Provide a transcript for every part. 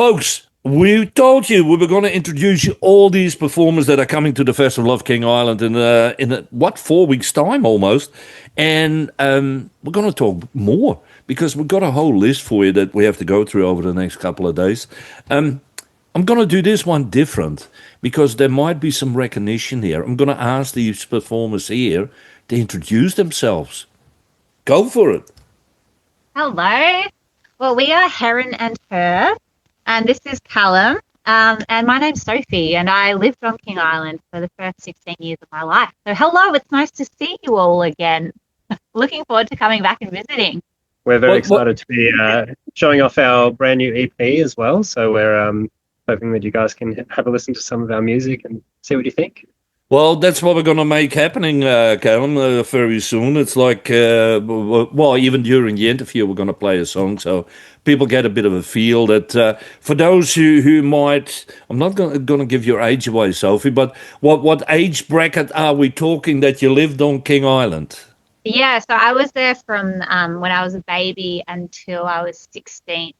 Folks, we told you we were going to introduce you all these performers that are coming to the Festival of King Island in 4 weeks' time almost, and we're going to talk more because we've got a whole list for you that we have to go through over the next couple of days. Um, I'm going to do this one different because there might be some recognition here. I'm going to ask these performers here to introduce themselves. Go for it. Hello. Well, we are Heron and Her, and this is Callum. And my name's Sophie, and I lived on King Island for the first 16 years of my life. So, hello, it's nice to see you all again. Looking forward to coming back and visiting. We're very What? excited to be showing off our brand new EP as well. So we're hoping that you guys can have a listen to some of our music and see what you think. Well, that's what we're going to make happening, Callum, very soon. It's like, well, even during the interview, we're going to play a song so people get a bit of a feel that for those who might, I'm not going to give your age away, Sophie, but what age bracket are we talking that you lived on King Island? Yeah, so I was there from when I was a baby until I was 16.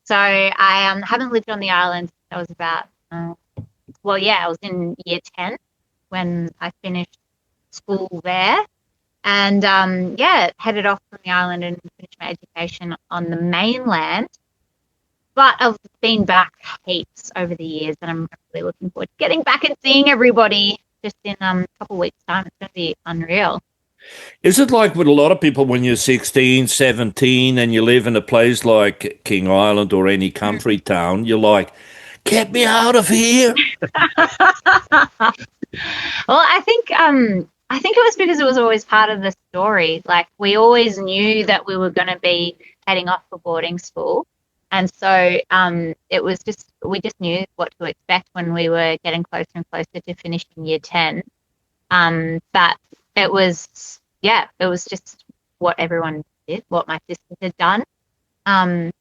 So I haven't lived on the island since I was about, I was in year 10 when I finished school there. And headed off from the island and finished my education on the mainland. But I've been back heaps over the years, and I'm really looking forward to getting back and seeing everybody just in a couple of weeks' time. It's going to be unreal. Is it like with a lot of people when you're 16, 17, and you live in a place like King Island or any country town, you're like, get me out of here? Well, I think it was because it was always part of the story. Like we always knew that we were going to be heading off for boarding school, and so it was just we just knew what to expect when we were getting closer and closer to finishing year 10. But it was just what everyone did, what my sisters had done. I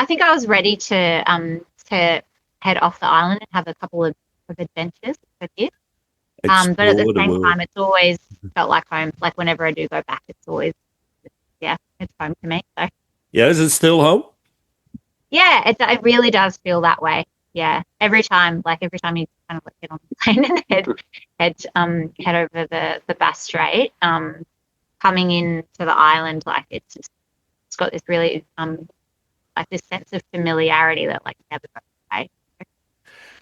think I was ready to head off the island and have a couple of adventures for this. But at the same time, it's always felt like home. Like whenever I do go back, it's always, it's home to me. So Yeah, is it still home? yeah, it really does feel that way. Yeah, every time you kind of like get on the plane and head over the Bass Strait, coming into the island, like it's got this really like this sense of familiarity that like never goes away.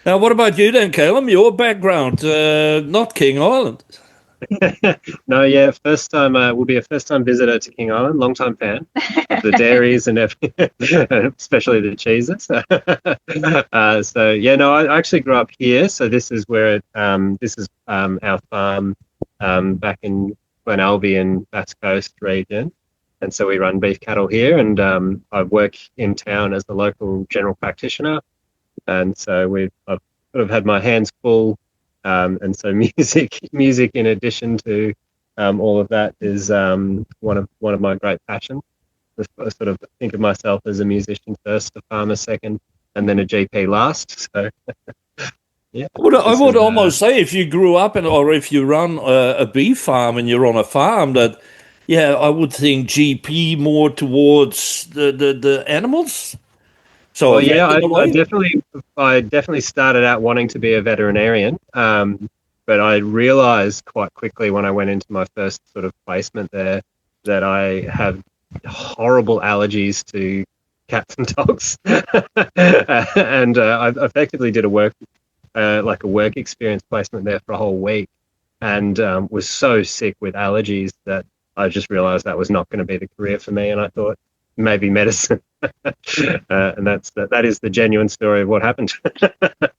Now, what about you then, Caleb? Your background, not King Island. No, yeah, first time will be a first time visitor to King Island, long time fan of the dairies and especially the cheeses. I actually grew up here, so this is where our farm back in Glenalby and Bass Coast region, and so we run beef cattle here, and I work in town as the local general practitioner, and so I've sort of had my hands full. And so music in addition to all of that is one of my great passions. I sort of think of myself as a musician first, a farmer second, and then a GP last. So yeah, I would almost say if you grew up or if you run a beef farm and you're on a farm, that I would think GP more towards the animals. So well, yeah, I definitely started out wanting to be a veterinarian, but I realised quite quickly when I went into my first sort of placement there that I have horrible allergies to cats and dogs, and I effectively did a work experience placement there for a whole week, and was so sick with allergies that I just realised that was not going to be the career for me, and I thought maybe medicine. And that is the genuine story of what happened.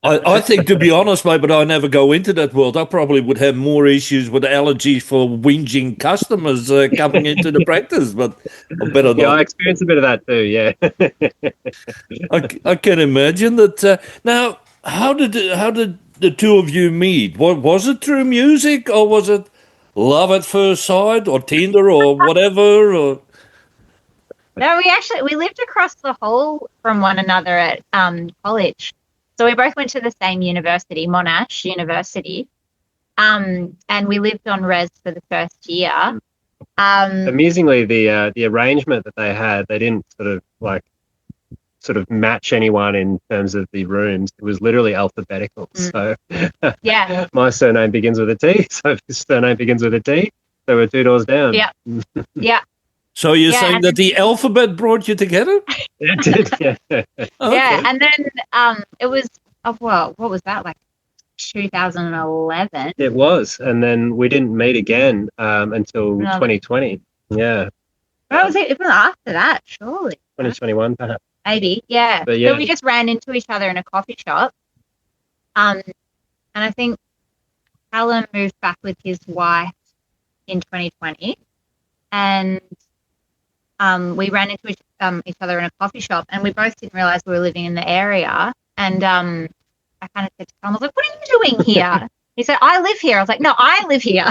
I think, to be honest, mate, but I never go into that world. I probably would have more issues with allergies for whinging customers coming into the practice, but I better not. Yeah, I experienced a bit of that too, yeah. I can imagine that. Now, how did the two of you meet? Was it through music, or was it love at first sight, or Tinder, or whatever? Or... No, we lived across the hall from one another at college. So we both went to the same university, Monash University, and we lived on res for the first year. Amusingly, the arrangement that they had, they didn't sort of like sort of match anyone in terms of the rooms. It was literally alphabetical. So Yeah. my surname begins with a T, so his surname begins with a T. So we're 2 doors down. Yeah. Yeah. So you're Yeah, saying and that the alphabet brought you together? It did, yeah. Yeah, and then it was what was that, like 2011? It was, and then we didn't meet again until No. 2020. Yeah, Or was it after that? Surely, 2021 perhaps. maybe. Yeah. But yeah. So we just ran into each other in a coffee shop. And I think Callum moved back with his wife in 2020, and we ran into each other in a coffee shop, and we both didn't realize we were living in the area. And I kind of said to Callum, I was like, "What are you doing here?" He said, "I live here." I was like, "No, I live here."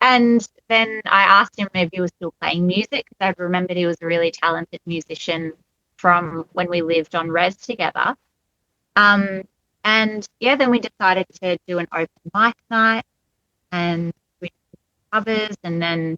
And then I asked him if he was still playing music, because I remembered he was a really talented musician from when we lived on res together. And yeah, then we decided to do an open mic night, and we did covers, and then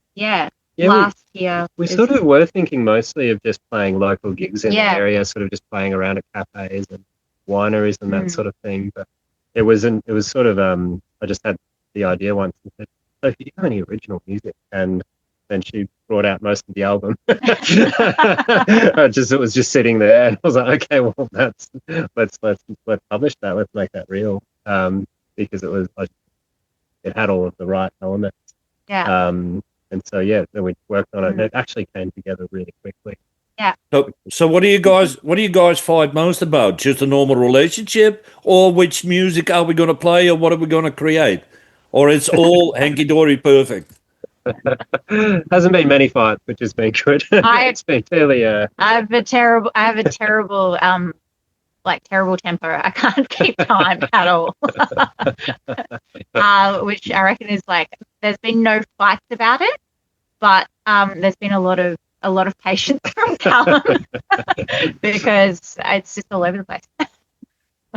last year we sort of were thinking mostly of just playing local gigs in the Yeah. area, sort of just playing around at cafes and wineries and that sort of thing. But it was sort of I just had the idea once and said, "So do you have any original music?" And then she brought out most of the album. It was just sitting there, and I was like, "Okay, well, let's publish that. Let's make that real." Because it had all of the right elements. Yeah. And so then we worked on it, and it actually came together really quickly. Yeah. So what do you guys fight most about? Just a normal relationship, or which music are we going to play, or what are we going to create, or it's all hanky dory perfect? Hasn't been many fights, which has been good. It's been fairly. I have a terrible terrible temper. I can't keep time at all. Which I reckon is there's been no fights about it, but there's been a lot of patience from Callum because it's just all over the place.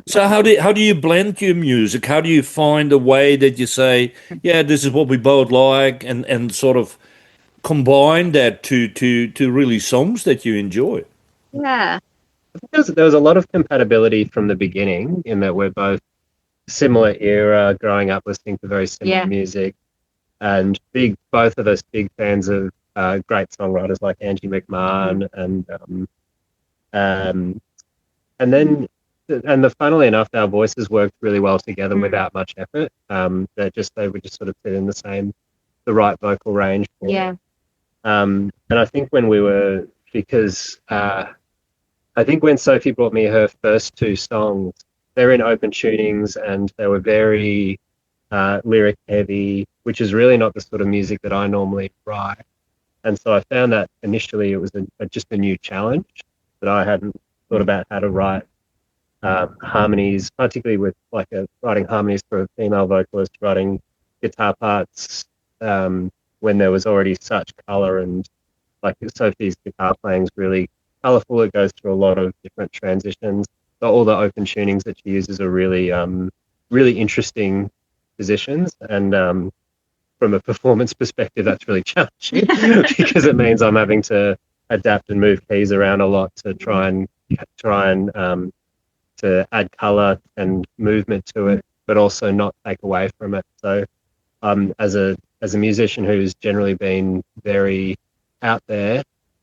So how do you blend your music? How do you find a way that you say, yeah, this is what we both like, and sort of combine that to really songs that you enjoy? Yeah. I think there was a lot of compatibility from the beginning in that we're both similar era, growing up listening to very similar music, and both of us big fans of great songwriters like Angie McMahon, and funnily enough, our voices worked really well together without much effort. They would just sort of fit in the right vocal range. And I think I think when Sophie brought me her first 2 songs, they're in open tunings and they were very lyric heavy, which is really not the sort of music that I normally write. And so I found that initially it was just a new challenge, that I hadn't thought about how to write harmonies, particularly with writing harmonies for a female vocalist, writing guitar parts when there was already such color, and Sophie's guitar playing is really colorful. It goes through a lot of different transitions. So all the open tunings that she uses are really really interesting positions, and from a performance perspective, that's really challenging because it means I'm having to adapt and move keys around a lot to try and to add color and movement to it, but also not take away from it. So as a musician who's generally been very out there,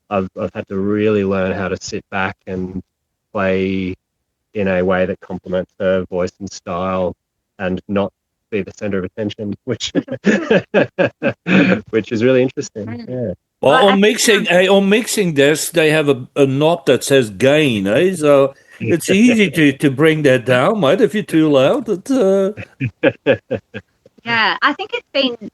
I've had to really learn how to sit back and play in a way that complements her voice and style, and not be the center of attention, which is really interesting. Yeah. Well, on mixing this, they have a knob that says gain, eh? So it's easy to bring that down, mate. If you're too loud, Yeah, I think it's been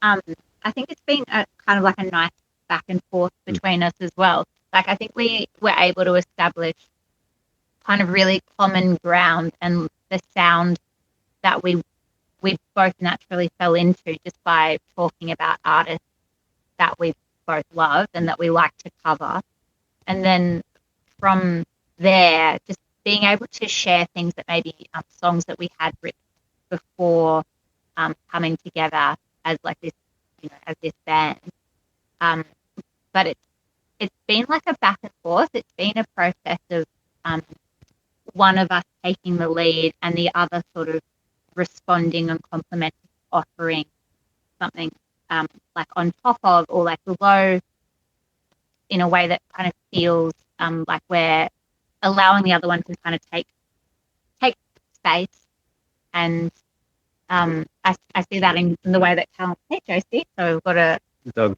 a kind of like a nice back and forth between us as well. I think we were able to establish kind of really common ground, and the sound that we both naturally fell into just by talking about artists that we both love and that we like to cover. And then from there, just being able to share things that maybe songs that we had written before coming together as this, as this band. But it's been like a back and forth. It's been a process of one of us taking the lead and the other sort of responding and complimenting, offering something like on top of or like below in a way that kind of feels like we're allowing the other one to kind of take space. And I see that in the way that Callum, hey Josie, so we've got a Dog.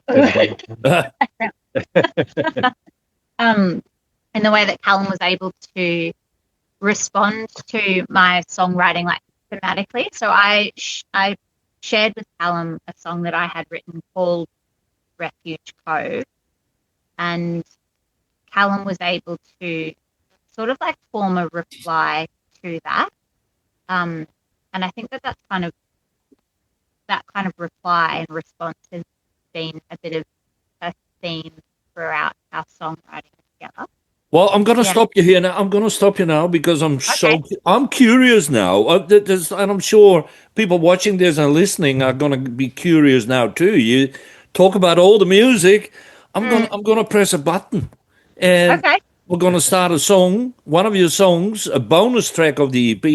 in the way that Callum was able to respond to my songwriting like thematically. So I shared with Callum a song that I had written called Refuge Cove, and Callum was able to sort of like form a reply to that. And I think that kind of reply and response has been a bit of a theme throughout our songwriting together. Well, I'm going to stop you here now. I'm going to stop you now because I'm curious now. And I'm sure people watching this and listening are going to be curious now too. You talk about all the music. I'm going to press a button, and we're going to start a song. One of your songs, a bonus track of the EP.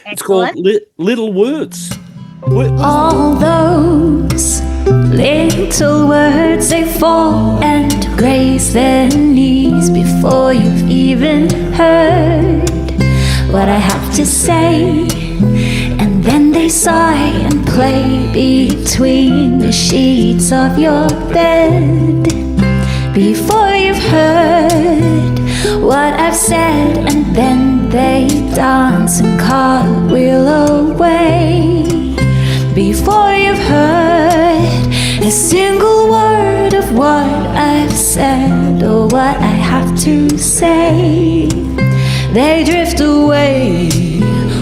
It's called Little Words. All those little words, they fall and graze their knees before you've even heard what I have to say. And then they sigh and play between the sheets of your bed before you've heard what I've said. And then they dance and cartwheel away before you've heard a single word of what I've said or what I have to say. They drift away,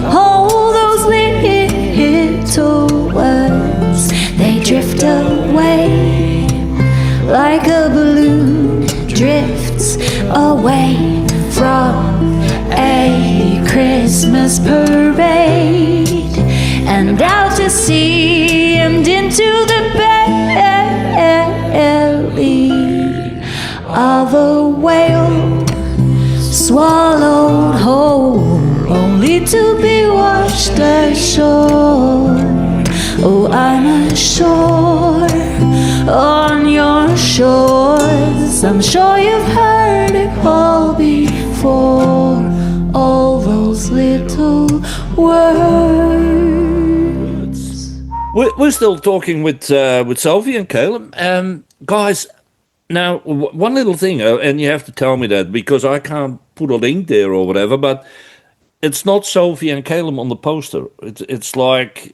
all those little words. They drift away like a balloon drifts away from a Christmas parade and out to sea and into the belly of a whale swallowed whole, only to be washed ashore. Oh, I'm ashore on your shores. I'm sure you've heard it all before, all those little words. We're still talking with Sophie and Caleb. Guys, now, one little thing, and you have to tell me that because I can't put a link there or whatever, but it's not Sophie and Caleb on the poster. It's like,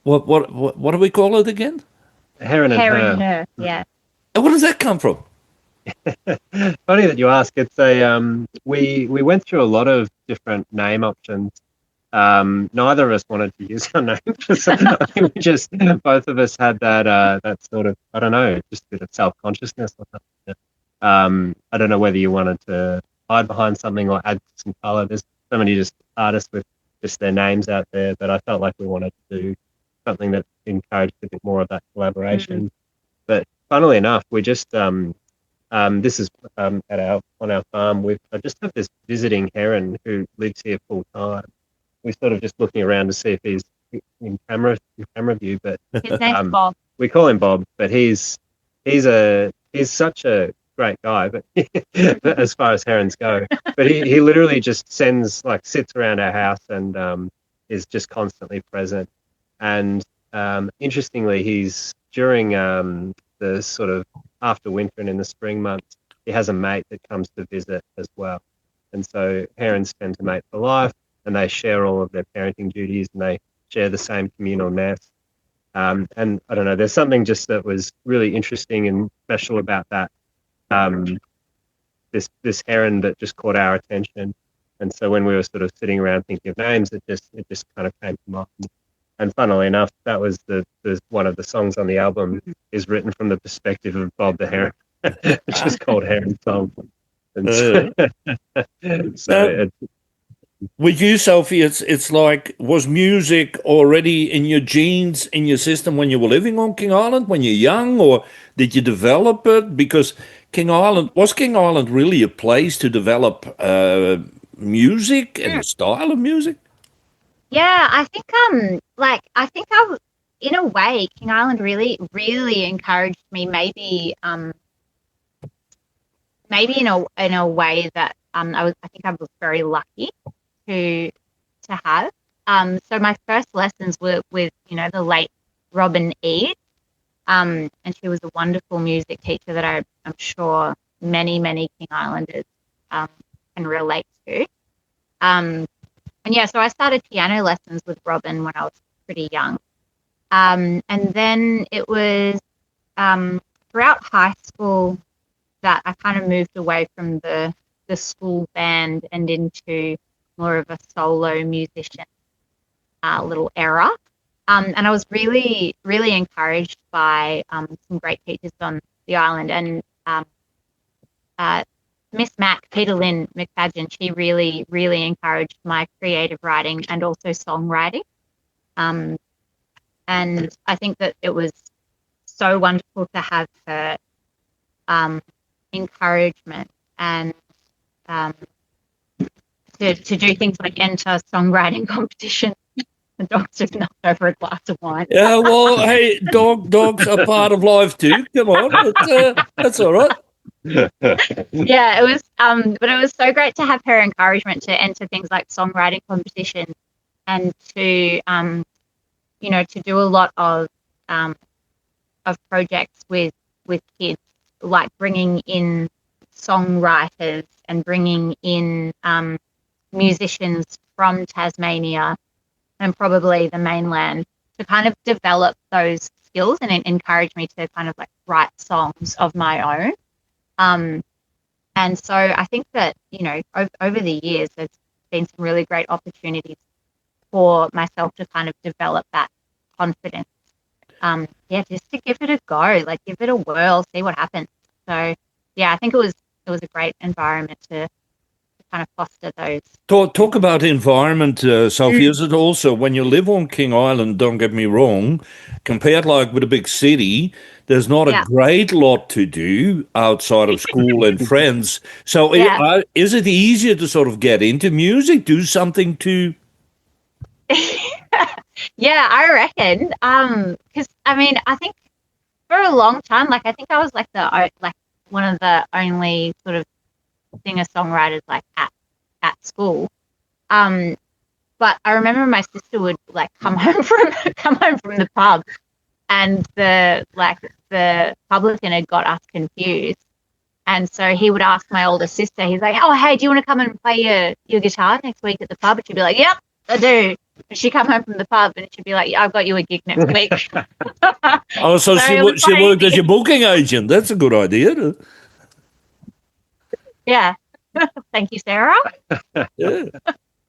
what do we call it again? Heron Her, yeah. And where does that come from? Funny that you ask. It's a we went through a lot of different name options. Neither of us wanted to use our name. I think we just both of us had that sort of, I don't know, just a bit of self-consciousness or something. I don't know whether you wanted to hide behind something or add some color. There's so many just artists with just their names out there, but I felt like we wanted to do something that encouraged a bit more of that collaboration. Mm-hmm. But funnily enough, we just this is on our farm. I just have this visiting heron who lives here full time. We're sort of just looking around to see if he's in camera view, but his name's Bob. We call him Bob, but he's such a great guy, but as far as herons go. But he literally just sits around our house and is just constantly present. And interestingly, he's during the sort of after winter and in the spring months, he has a mate that comes to visit as well. And so herons tend to mate for life, and they share all of their parenting duties, and they share the same communal nest. And I don't know, there's something just that was really interesting and special about that. This heron that just caught our attention. And so when we were sort of sitting around thinking of names, it just kind of came to mind. And funnily enough, that was the one of the songs on the album is written from the perspective of Bob the Heron, which is called Heron Song. And so with you, Sophie, it's like, was music already in your genes, in your system when you were living on King Island, when you're young, or did you develop it? Because King Island, was King Island really a place to develop music and the style of music? Yeah, I think I think in a way King Island really encouraged me, maybe in a way that I think I was very lucky to have. So my first lessons were with, the late Robin Eade. And she was a wonderful music teacher that I'm sure many King Islanders can relate to. And yeah, so I started piano lessons with Robin when I was pretty young. And then it was throughout high school that I kind of moved away from the school band and into more of a solo musician little era. And I was really encouraged by some great teachers on the island. And Miss Mac, Peter Lynn McFadgen, she really encouraged my creative writing and also songwriting. And I think that it was so wonderful to have her encouragement and to do things like enter songwriting competitions. The dog's just knocked over a glass of wine. Yeah, well, hey, dogs are part of life too. Come on, that's all right. Yeah, it was. But it was so great to have her encouragement to enter things like songwriting competitions and to, to do a lot of projects with kids, like bringing in songwriters and bringing in musicians from Tasmania and probably the mainland to kind of develop those skills and encourage me to kind of like write songs of my own. And so I think that, over the years, there's been some really great opportunities for myself to kind of develop that confidence. Just to give it a go, like give it a whirl, see what happens. So yeah, I think it was a great environment to kind of foster those. Talk about environment, Sophie. Is it also when you live on King Island? Don't get me wrong. Compared like with a big city, there's not a great lot to do outside of school and friends. So is it easier to sort of get into music, do something to? Yeah, I reckon. Because I think for a long time, like I think I was like one of the only sort of singer-songwriters like at school. But I remember my sister would like come home from the pub, and the publican had got us confused, and so he would ask my older sister. He's like, "Oh, hey, do you want to come and play your guitar next week at the pub?" And she'd be like, "Yep, I do." And she'd come home from the pub, and she'd be like, "I've got you a gig next week." Oh, so she worked as your booking agent. That's a good idea. Yeah. Thank you, Sarah. Yeah.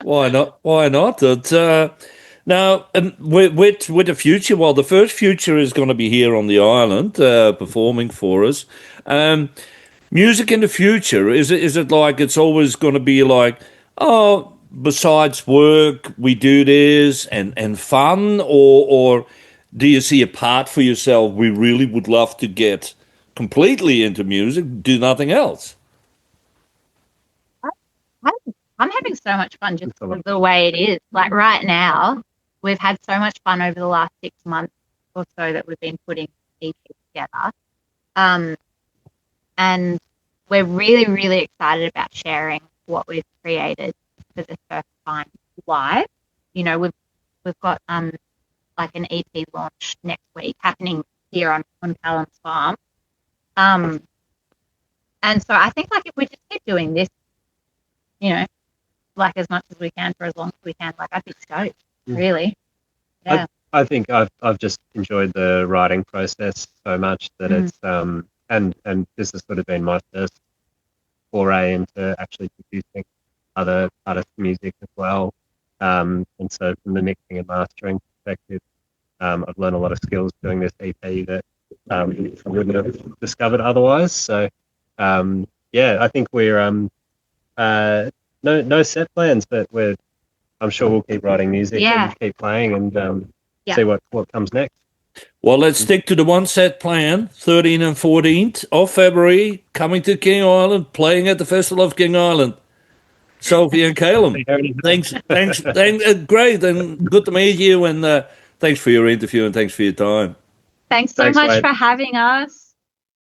Why not? Why not? Now, with the future, well, the first future is going to be here on the island performing for us. Music in the future, is it like it's always going to be like, oh, besides work, we do this and fun, or do you see a part for yourself we really would love to get completely into music, do nothing else? I'm having so much fun just the way it is. Like right now, we've had so much fun over the last 6 months or so that we've been putting EP together. And we're really excited about sharing what we've created for the first time live. We've got like an EP launch next week happening here on Callum's farm. And so I think like if we just keep doing this, like as much as we can for as long as we can, like I'd be stoked, really. Yeah. I think I've just enjoyed the writing process so much that it's and this has sort of been my first foray into actually producing other artists' music as well. And so from the mixing and mastering perspective, I've learned a lot of skills doing this EP that I wouldn't have discovered otherwise. So I think we're no set plans, but I'm sure we'll keep writing music and keep playing and see what comes next. Well, let's stick to the one set plan. 13th and 14th of February, coming to King Island, playing at the Festival of King Island. Sophie and Calum, thanks, great, and good to meet you. And thanks for your interview and thanks for your time. Thanks so Thanks, much Wade. for having us.